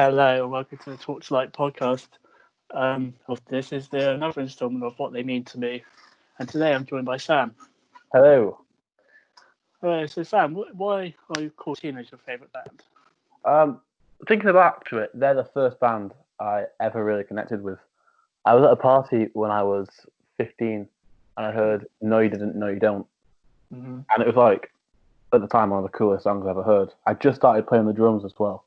Hello, and welcome to the Talk to Light podcast. This is another installment of What They Mean to Me, and today I'm joined by Sam. Hello. So Sam, why are Courteeners your favourite band? Thinking back to it, they're the first band I ever really connected with. I was at a party when I was 15, and I heard "No You Didn't, No You Don't," Mm-hmm. and it was like, at the time, one of the coolest songs I've ever heard. I just started playing the drums as well,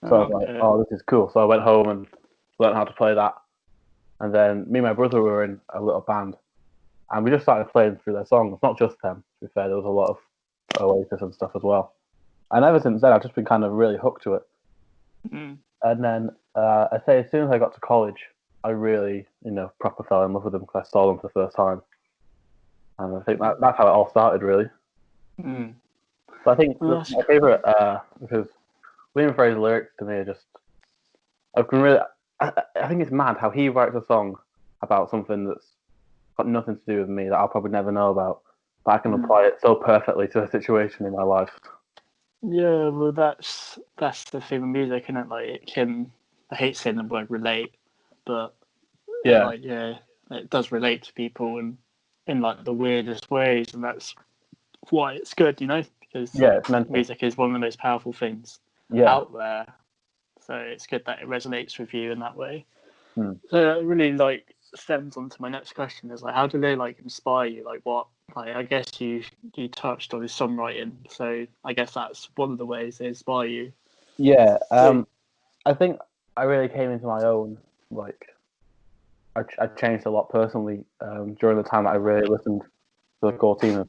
so I was like, "Oh, this is cool." So I went home and learned how to play that, and then me and my brother were in a little band, and we just started playing through their songs. Not just them, to be fair, there was a lot of Oasis and stuff as well. And ever since then, I've just been kind of really hooked to it. Mm. And then I'd say as soon as I got to college, I really, proper fell in love with them because I saw them for the first time. And I think that's how it all started, really. Mm. But I think my favourite, because Liam Frey's lyrics to me are just, I think it's mad how he writes a song about something that's got nothing to do with me that I'll probably never know about, but I can apply it so perfectly to a situation in my life. Yeah, well, that's the thing with music, isn't it? Like, it can, I hate saying the word relate, but it does relate to people and in like the weirdest ways, and that's why it's good, because it's mental. music is one of the most powerful things out there. So it's good that it resonates with you in that way. So it really stems onto my next question is how do they inspire you? I guess you touched on his songwriting, so I guess that's one of the ways they inspire you. Yeah, I think I really came into my own. I changed a lot personally during the time that I really listened to the Courteeners.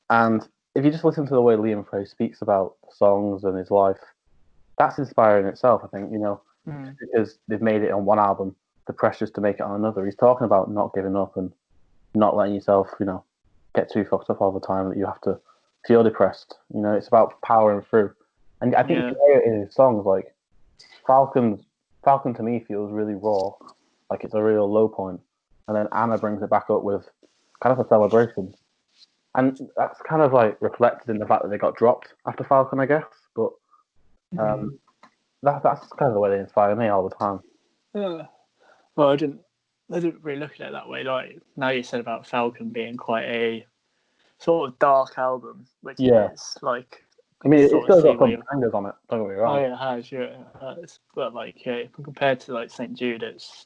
And if you just listen to the way Liam Frey speaks about songs and his life, that's inspiring itself, I think, because they've made it on one album, the pressures to make it on another. He's talking about not giving up and not letting yourself, get too fucked up all the time that you have to feel depressed. It's about powering through. And I think you hear it in his songs, like Falcon to me feels really raw, like it's a real low point. And then Anna brings it back up with kind of a celebration. And that's kind of reflected in the fact that they got dropped after Falcon, I guess. But that's kind of the way they inspire me all the time. Yeah. Well, I didn't really look at it that way. Like now you said about Falcon being quite a sort of dark album, which is like. I mean, it's still got some bangers on it. Don't get me wrong. Oh yeah, it has. Yeah, it has. But compared to St. Jude, it's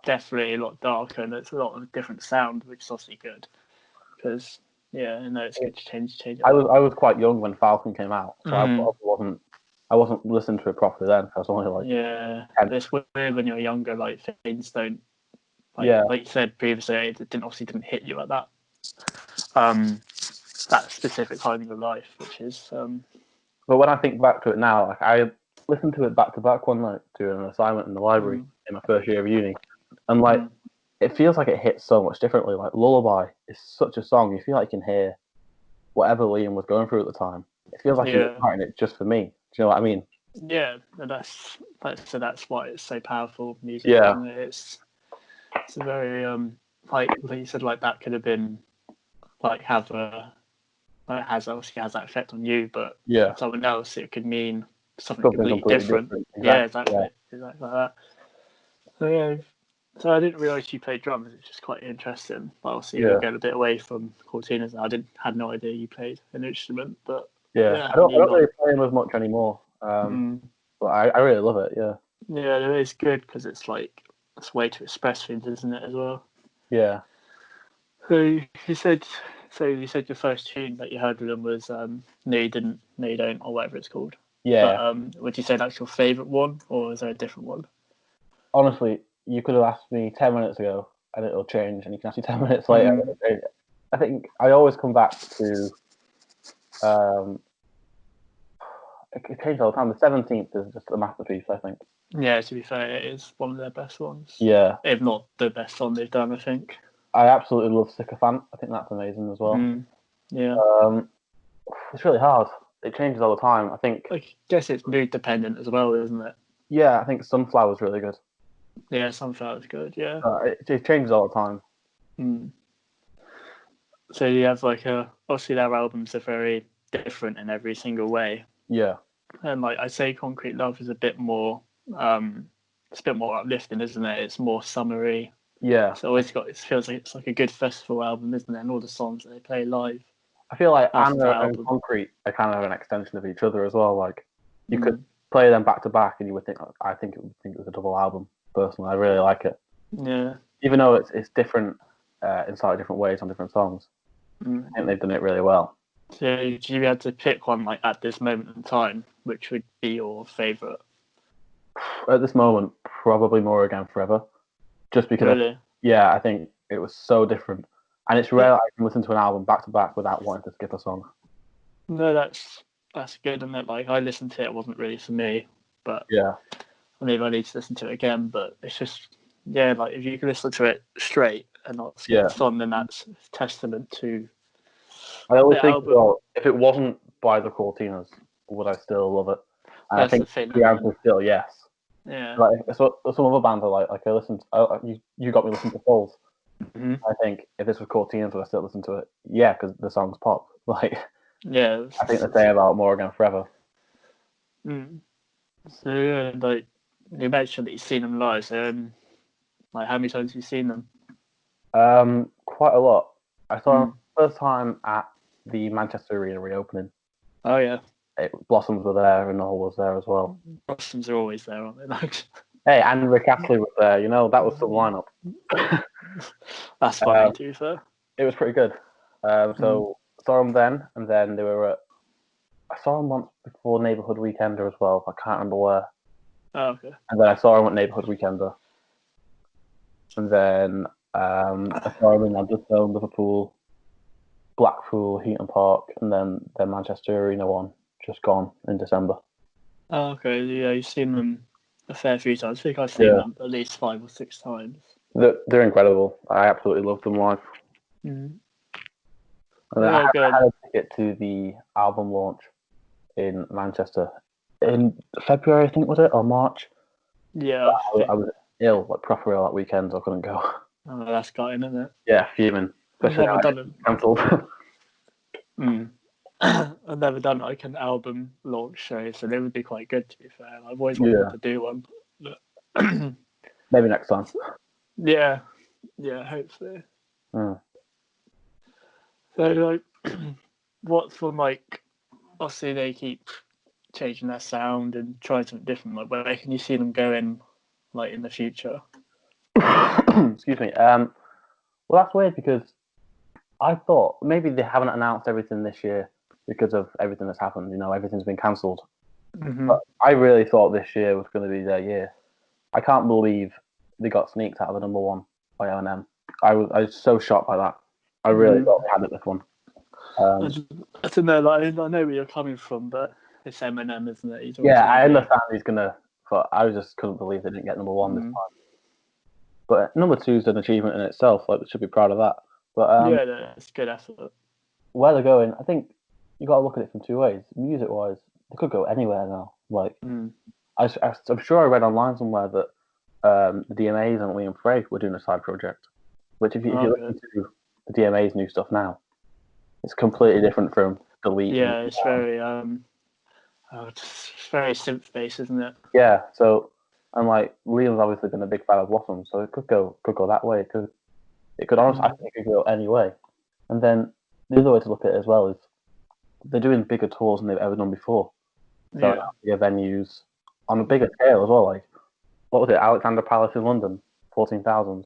definitely a lot darker, and it's a lot of different sound, which is obviously good. Because it's good to change. I was quite young when Falcon came out, so I wasn't listening to it properly then. I was only 10. It's weird when you're younger. Things don't like you said previously. It didn't hit you at that that specific time in your life, which is. But when I think back to it now, I listened to it back to back one night doing an assignment in the library in my first year of uni, and it feels like it hits so much differently. Like Lullaby is such a song. You feel like you can hear whatever Liam was going through at the time. It feels like he was writing it just for me. Do you know what I mean? Yeah, that's why it's so powerful music. Yeah, isn't it? It's a very like you said, that could have been has that effect on you, but someone else it could mean something completely different. Exactly. Yeah, exactly like that. So I didn't realise you played drums. It's just quite interesting. But obviously, we're going a bit away from Courteeners. I had no idea you played an instrument, but I don't really play them as much anymore. But I really love it. Yeah. Yeah, it is good because it's a way to express things, isn't it? As well. Yeah. So you said your first tune that you heard with them was "No You Didn't, No You Don't" or whatever it's called. Yeah. But would you say that's your favourite one, or is there a different one? Honestly, you could have asked me 10 minutes ago, and it'll change, and you can ask me 10 minutes later. I think I always come back to. It changes all the time. The 17th is just a masterpiece, I think. Yeah, to be fair, it is one of their best ones. Yeah. If not the best song they've done, I think. I absolutely love Sycophant. I think that's amazing as well. Yeah. It's really hard. It changes all the time. I think. I guess it's mood dependent as well, isn't it? Yeah, I think Sunflower's really good. Yeah, Sunflower's good. Yeah. It changes all the time. So you have obviously their albums are very different in every single way. Yeah. And like I say, Concrete Love is a bit more, it's a bit more uplifting, isn't it? It's more summery. Yeah. It's always got. It feels like it's like a good festival album, isn't it? And all the songs that they play live. I feel like Anna and Concrete are kind of an extension of each other as well. Like you could play them back to back, and you would think. I think it was a double album. Personally, I really like it. Yeah. Even though it's different in slightly different ways on different songs, I think they've done it really well. So, if you had to pick one, like at this moment in time, which would be your favourite? At this moment, probably More Again Forever, just because. Really? I think it was so different, and it's rare I can listen to an album back to back without wanting to skip a song. No, that's good, isn't it? Like I listened to it, it wasn't really for me, but maybe I need to listen to it again. But it's just like if you can listen to it straight and not skip a song, then that's testament to. I always think, well, if it wasn't by the Courteeners, would I still love it? And I think the answer is still yes. Yeah. Like some other bands are like I listened. You got me listening to Falls. Mm-hmm. I think if this was Courteeners, would I still listen to it? Yeah, because the song's pop. Like I think the same about More Again Forever. So like you mentioned that you've seen them live. So, like how many times have you seen them? Quite a lot. I saw them first time at the Manchester Arena reopening. Oh yeah. Blossoms were there and Noel was there as well. Blossoms are always there, aren't they? Like... Hey, and Rick Astley was there. You know, that was some lineup. That's funny too, sir. It was pretty good. So saw them then, and then they were at. I saw them once before Neighbourhood Weekender as well. I can't remember where. Oh, okay. And then I saw them at Neighbourhood Weekender. And then I saw them in Anderson, Liverpool, Blackpool, Heaton Park, and then the Manchester Arena one just gone in December. Oh, okay. Yeah, you've seen them a fair few times. I think I've seen them at least 5 or 6 times. They're incredible. I absolutely love them live. And then I had a ticket to the album launch in Manchester in February, I think, was it, or March? Yeah. I was ill, like proper ill that weekend, so I couldn't go. Oh, that's gutting, isn't it? Yeah, fuming. I've never done it. Cancelled. I've never done like an album launch show, so they would be quite good, to be fair. I've always wanted to do one. But... Maybe next time. Yeah, hopefully. So, like, what's from, like, obviously they keep changing their sound and trying something different. Like, where can you see them going, like, in the future? Excuse me. Well, that's weird because I thought maybe they haven't announced everything this year because of everything that's happened. You know, everything's been cancelled. But I really thought this year was going to be their year. I can't believe they got sneaked out of the #1 by Eminem. I was so shocked by that. I really thought they had it this one. I don't know. Like, I know where you're coming from, but it's Eminem, isn't it? I understand he's gonna. But I just couldn't believe they didn't get #1 this time. But #2 is an achievement in itself. Like, they should be proud of that. But it's good effort. Where they're going, I think you got to look at it from 2 ways. Music-wise, they could go anywhere now. Like, I'm sure I read online somewhere that the DMAs and Liam Frey were doing a side project. Which, if you listen to the DMA's new stuff now, it's completely different from Delete. Yeah, it's very it's very synth-based, isn't it? Yeah. So, and like Liam's obviously been a big fan of Blossom, so it could go that way. It could honestly, I think it could go any way. And then the other way to look at it as well is they're doing bigger tours than they've ever done before. So bigger venues on a bigger scale as well. Like, what was it? Alexander Palace in London, 14,000.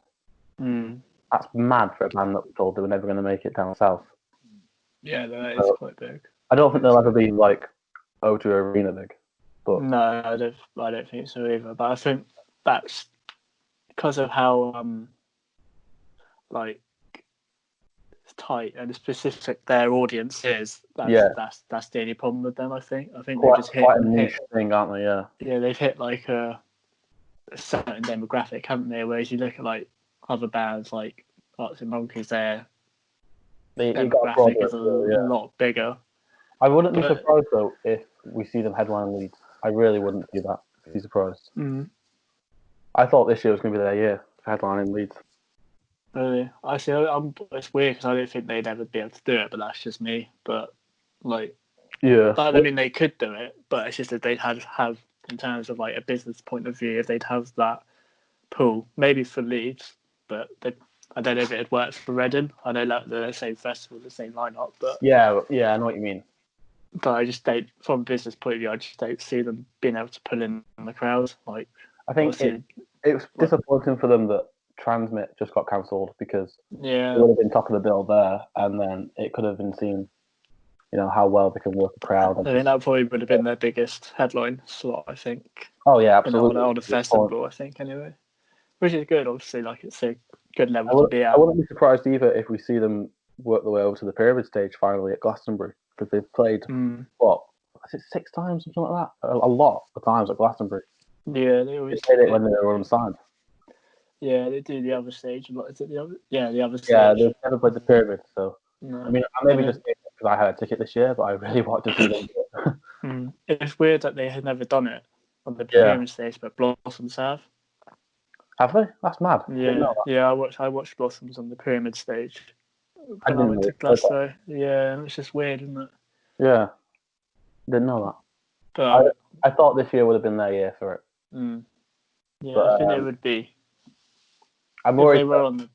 That's mad for a band that was told they were never going to make it down south. Yeah, that is quite big. I don't think they'll ever be like O2 Arena big. But no, I don't think so either. But I think that's because of how like tight and specific their audience is. That's the only problem with them. I think they've just hit quite a niche thing, aren't they? Yeah, they've hit like a certain demographic, haven't they? Whereas you look at like other bands like Arctic Monkeys, their demographic is a lot bigger. I wouldn't be surprised though if we see them headline Leeds. I really wouldn't be surprised. I thought this year was going to be their year for headlining Leeds. Really? I see. It's weird because I don't think they'd ever be able to do it, but that's just me. But like, Yeah. I mean, they could do it, but it's just that they'd have in terms of like a business point of view, if they'd have that pool, maybe for Leeds, but I don't know if it'd work for Reading. I know like the same festival, the same lineup, but yeah, I know what you mean. But I just don't, from a business point of view, I just don't see them being able to pull in the crowd. Like, I think it was disappointing for them that Transmit just got cancelled because it would have been top of the bill there, and then it could have been seen, how well they can work a crowd. I think that probably would have been their biggest headline slot, I think. Oh yeah, absolutely. On the festival, I think, anyway. Which is good, obviously. Like, it's a good level to be at. I wouldn't be surprised either if we see them work their way over to the pyramid stage finally at Glastonbury, because they've played what, is it 6 times, something like that? A lot of times at Glastonbury. Yeah, they always played it when they were unsigned. Yeah, they do the other stage. Is it the other? Yeah, the other stage. Yeah, they've never played the pyramid, so no. I mean, I maybe just because I had a ticket this year, but I really want to see them. It's weird that they had never done it on the pyramid stage, but Blossoms have. Have they? That's mad. Yeah. I watched Blossoms on the pyramid stage. When I went to Glasgow. Yeah, it's just weird, isn't it? Yeah, didn't know that. But I thought this year would have been their year for it. Yeah, but, I think it would be. I'm worried. They were on the.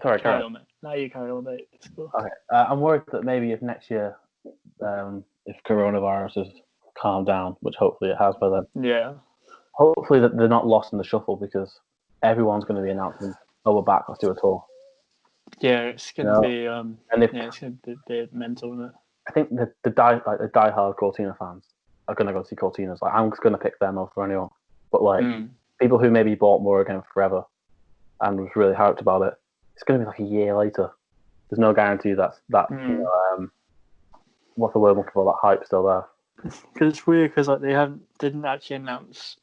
Sorry, carry on. Now you carry on, mate. It's cool. Okay, I'm worried that maybe if next year, if coronavirus has calmed down, which hopefully it has by then. Yeah. Hopefully that they're not lost in the shuffle, because everyone's going to be announcing, "Oh, we're back. Let's do a tour." Yeah, it's going to be. It's going to be mental, isn't it? I think the diehard Courteener fans are going to go see Courteeners. Like, I'm just going to pick them over anyone. But like people who maybe bought More Again Forever and was really hyped about it, it's going to be like a year later. There's no guarantee that what's the word I'm looking for? That hype's still there. Because it's weird, because like they didn't actually announce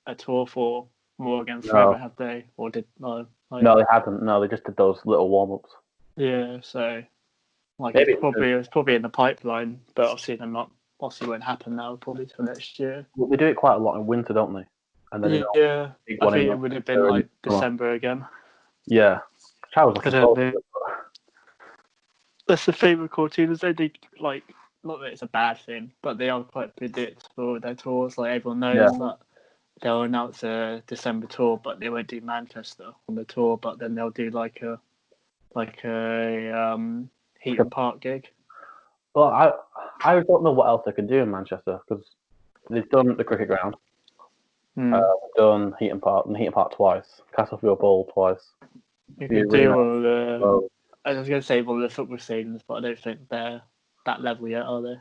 a tour for More Again Forever, have they? Or did no? No, they hadn't. No, they just did those little warm ups. Yeah, so like it's probably in the pipeline, but obviously won't happen now. Probably till next year. Well, they do it quite a lot in winter, don't they? And then I think it would have been like December again. Yeah, that's the thing with Courteeners. They like, not that it's a bad thing, but they are quite predictable with their tours. Like, everyone knows that they'll announce a December tour, but they won't do Manchester on the tour. But then they'll do like a Heaton Park gig. Well, I don't know what else they can do in Manchester, because they've done the cricket ground, they've done Heaton Park twice, Castlefield Bowl twice. You can do all I was going to say all the football stadiums, but I don't think they're that level yet, are they?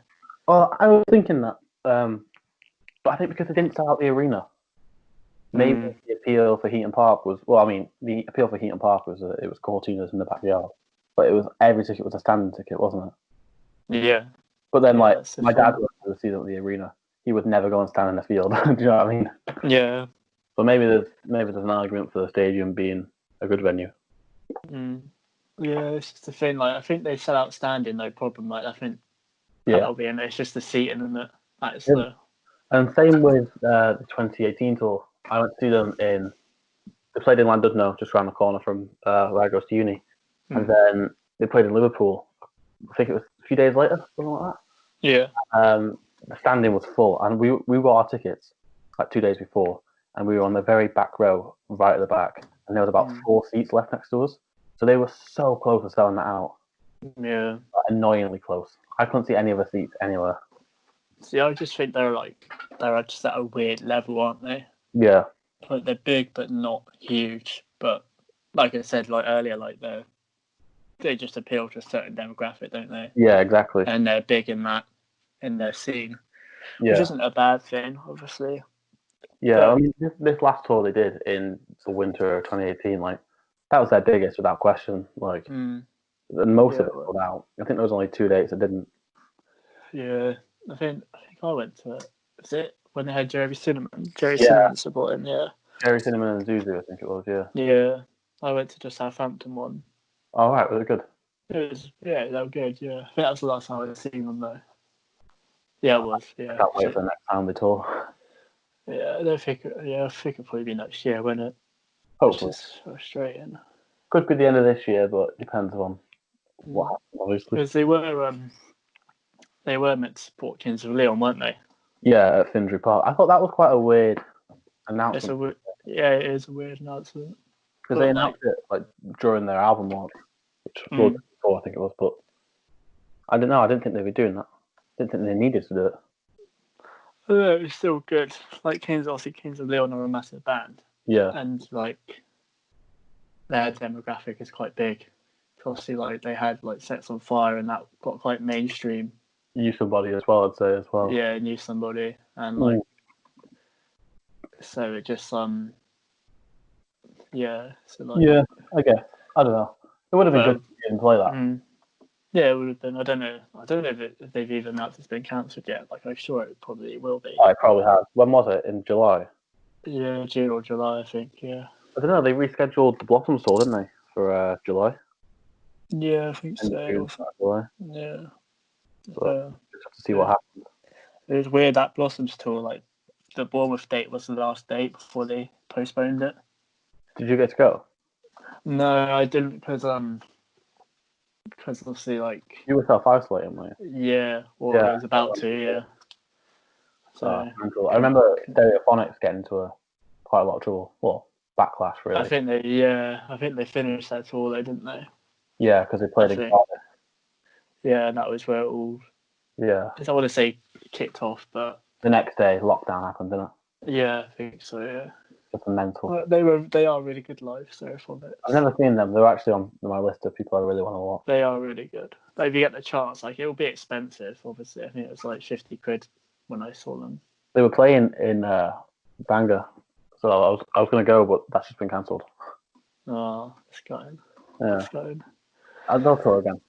Well, I was thinking that, but I think because they didn't sell out the arena, maybe the appeal for Heaton Park was, the appeal for Heaton Park was that it was Courteeners in the backyard, but it was, every ticket was a standing ticket, wasn't it? Yeah. But then, my dad went to see them at the arena. He would never go and stand in the field. Do you know what I mean? Yeah. But maybe there's an argument for the stadium being a good venue. Yeah, it's just the thing. Like, I think they sell out standing, no problem. Like, I think that'll be in it. It's just the seating, isn't it? That's And same with the 2018 tour. I went to see them they played in Llandudno, just around the corner from where I go to uni. And then they played in Liverpool. I think it was a few days later, something like that. Yeah. The standing was full, and we bought our tickets like 2 days before, and we were on the very back row, right at the back, and there was about 4 seats left next to us. So they were so close to selling that out. Yeah. Like, annoyingly close. I couldn't see any other seats anywhere. See, I just think they're just at a weird level, aren't they? Yeah. Like, they're big but not huge. But like I said, like earlier, like they just appeal to a certain demographic, don't they? Yeah, exactly. And they're big in their scene, which isn't a bad thing, obviously. Yeah, I mean, this last tour they did in the winter of 2018, like, that was their biggest without question. Like, and most of it sold out. I think there was only 2 dates that didn't. Yeah, I think I went to it. Was it when they had Jerry Cinnamon? Cinnamon supporting, Jerry Cinnamon and Zuzu, I think it was, yeah. Yeah, I went to the Southampton one. Oh, right, was it good? It was, they were good, yeah. I think that was the last time I'd seen them, though. Yeah, it was, yeah. I can't wait for the next time they tour. Yeah, I think it'll probably be next year, won't it? Hopefully. Which is frustrating. Could be the end of this year, but it depends on what happens, obviously. Because they were, They were meant to support Kings of Leon, weren't they? Yeah, at Finsbury Park. I thought that was quite a weird announcement. It is a weird announcement. Because they announced it like during their album launch, which was before, I think it was. But I don't know. I didn't think they'd be doing that. I didn't think they needed to do it. It's still good. Like Kings of Leon are a massive band. Yeah. And like their demographic is quite big. Obviously, like they had like Sets on Fire, and that got quite mainstream. Knew Somebody as well, I'd say as well. Yeah, Knew Somebody, and like so it just yeah. So like I guess I don't know. It would have been good to play that. Yeah, it would have been. I don't know if they've even announced it's been cancelled yet. Like I'm sure it probably will be. Oh, it probably has. When was it? In July. Yeah, June or July, I think. Yeah. I don't know. They rescheduled the Blossom tour, didn't they, for July? Yeah, I think so. June, July. Yeah. So just have to see what happens. It was weird that Blossoms tour. Like the Bournemouth date was the last date before they postponed it. Did you get to go? No, I didn't because obviously like you were self-isolating, weren't you? Yeah, or I was about to. Yeah. So I remember Stereophonics getting into quite a lot of trouble. Well, backlash really. I think they finished that tour, though, didn't they? Yeah, because they played in Cardiff. Yeah, and that was where it all. Yeah. I want to say kicked off, but the next day lockdown happened, didn't it? Yeah, I think so. Yeah. Just a mental. Well, they are really good live, Stereophonics. I've never seen them. They're actually on my list of people I really want to watch. They are really good. Like, if you get the chance, like it'll be expensive. Obviously, I think it was like £50 when I saw them. They were playing in Bangor, so I was going to go, but that's just been cancelled. Oh, it's gutting. Yeah, it's gutting. I'll go tour again.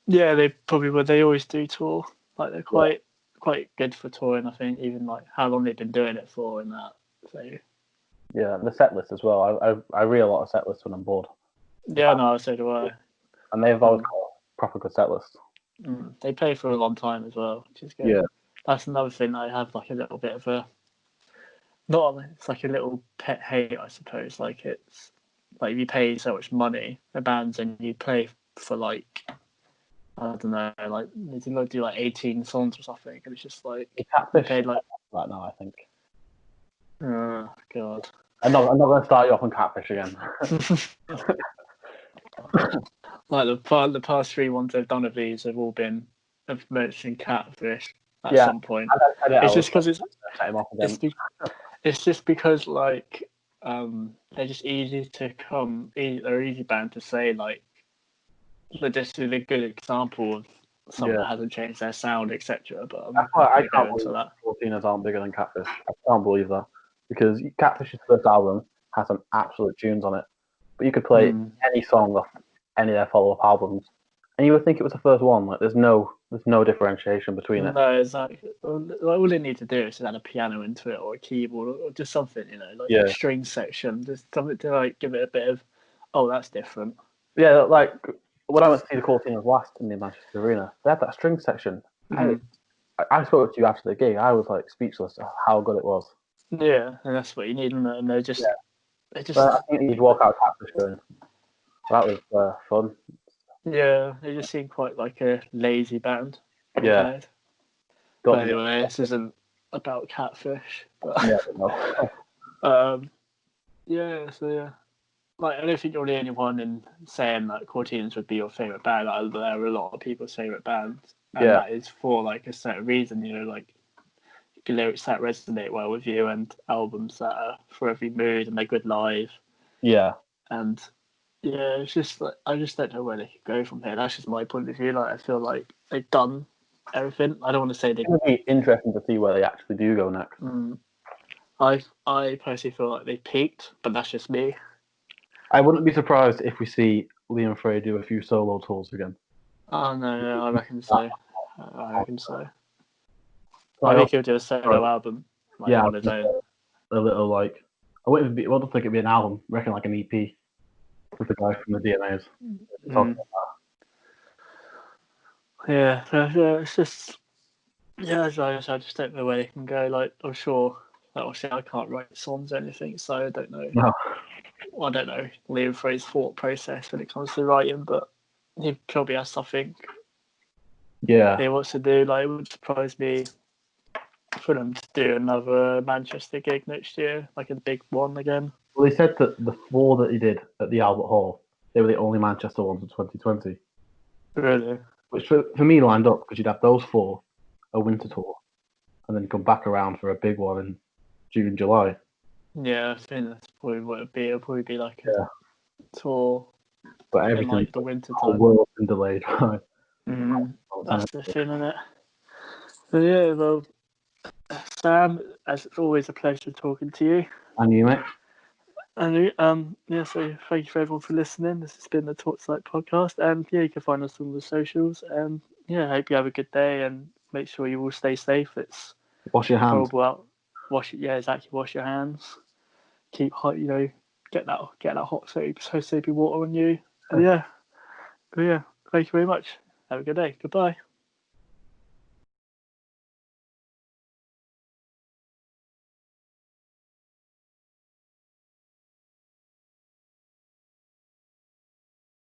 Yeah, they probably would. They always do tour. Like they're quite good for touring. I think even like how long they've been doing it for and that. So. Yeah, the set list as well. I read a lot of set lists when I'm bored. Yeah, no, so do I. And they've always got a proper good set list. They play for a long time as well, which is good. Yeah. That's another thing I have like a little bit of a it's like a little pet hate, I suppose. Like it's like if you pay so much money for bands and you play for like I don't know, like they do like 18 songs or something, and it's just like you paid like right now, I think. Oh God! I'm not going to start you off on Catfish again. Like the past 3 ones they've done of these have all been of mentioning Catfish at some point. It's just because it's just because like they're just easy to come. They're easy band to say like. They're just a good example of someone that hasn't changed their sound, etc. But that's why I can't believe that Courteeners aren't bigger than Catfish. I can't believe that because Catfish's first album has some absolute tunes on it, but you could play any song off any of their follow-up albums, and you would think it was the first one. Like there's no differentiation between it. No, exactly. All they need to do is add a piano into it or a keyboard or just something, like a string section, just something to like give it a bit of, oh, that's different. Yeah, like. When I went to see the Courteeners last in the Manchester Arena, they had that string section. I spoke to you after the gig. I was like speechless at how good it was. Yeah, and that's what you need, and they're just. I think you'd walk out of Catfish going, that was fun. Yeah, they just seem quite like a lazy band. Yeah. But anyway, this isn't about Catfish. But Like, I don't think you're the only one in saying that Courteeners would be your favourite band. Like, there are a lot of people's favourite bands. And that is for, like, a certain reason, like, lyrics that resonate well with you and albums that are for every mood and they're good live. Yeah. And, it's just, like, I just don't know where they could go from here. That's just my point of view. Like, I feel like they've done everything. I don't want to say they... It would be interesting to see where they actually do go next. I personally feel like they peaked, but that's just me. I wouldn't be surprised if we see Liam Frey do a few solo tours again. Oh, no, I reckon so. I think he'll do a solo album. Like, on his own. A little, like... I wouldn't think it'd be an album. I reckon, like, an EP with the guy from the DMAs. Talking about that. Yeah, it's just... Yeah, I just don't know where they can go. Like, I'm sure... Like, obviously, I can't write songs or anything, so I don't know. No. I don't know Liam Frey's thought process when it comes to writing, but he probably has something Yeah. he wants to do. Like, it would surprise me for them to do another Manchester gig next year, like a big one again. Well, they said that the 4 that he did at the Albert Hall, they were the only Manchester ones in 2020. Really? Which for me lined up, because you'd have those 4, a winter tour, and then come back around for a big one in June, July. Yeah, I think that's probably what it'd be. It'll probably be like a tour, but in everything, like the winter the whole time. world's been delayed. Right? That's the thing, isn't it? So yeah, well, Sam, as it's always a pleasure talking to you. And you, mate? And yeah, so thank you for everyone for listening. This has been the Torchlight podcast, and yeah, you can find us on all the socials. And yeah, I hope you have a good day, and make sure you all stay safe. It's Wash your hands. horrible out. Wash it. Yeah, exactly. Wash your hands. Keep hot. Get that hot soapy water on you. And yeah, thank you very much. Have a good day. Goodbye.